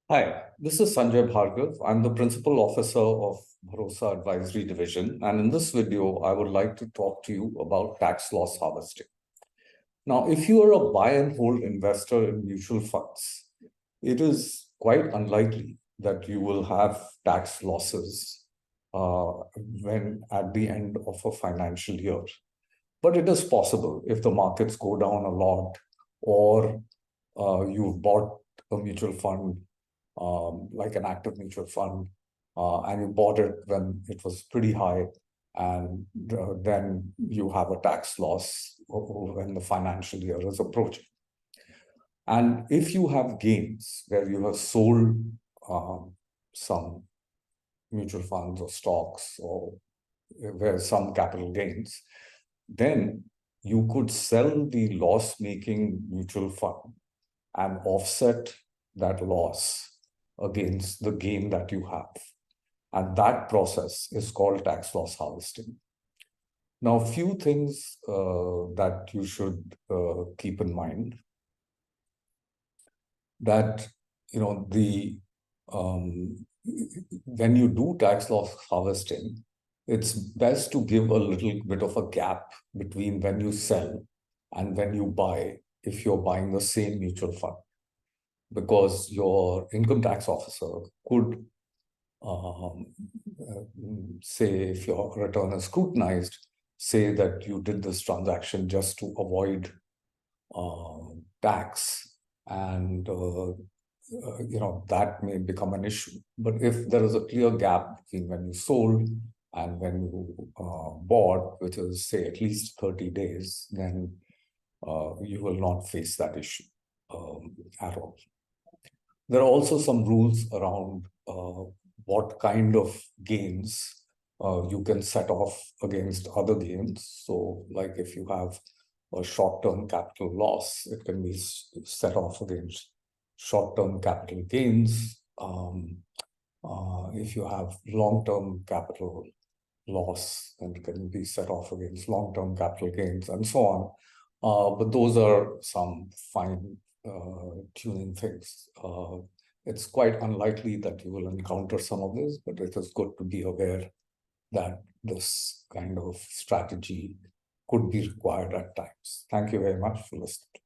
Hi, this is Sanjay Bhargav. I'm the Principal Officer of Bharosa Advisory Division, and in this video, I would like to talk to you about tax loss harvesting. Now, if you are a buy and hold investor in mutual funds, it is quite unlikely that you will have tax losses when at the end of a financial year. But it is possible if the markets go down a lot or you've bought a mutual fund like an active mutual fund, and you bought it when it was pretty high, and then you have a tax loss when the financial year is approaching. And if you have gains where you have sold some mutual funds or stocks or where some capital gains, then you could sell the loss-making mutual fund and offset that loss against the gain that you have. And that process is called tax loss harvesting. Now, a few things that you should keep in mind that, when you do tax loss harvesting, it's best to give a little bit of a gap between when you sell and when you buy, if you're buying the same mutual fund, because your income tax officer could say, if your return is scrutinized, say that you did this transaction just to avoid tax, and that may become an issue. But if there is a clear gap between when you sold and when you bought, which is say at least 30 days, then you will not face that issue at all. There are also some rules around what kind of gains you can set off against other gains. So, like if you have a short-term capital loss, it can be set off against short-term capital gains. If you have long-term capital loss, then it can be set off against long-term capital gains, and so on. But those are some fine tuning things. It's quite unlikely that you will encounter some of this, but it is good to be aware that this kind of strategy could be required at times. Thank you very much for listening.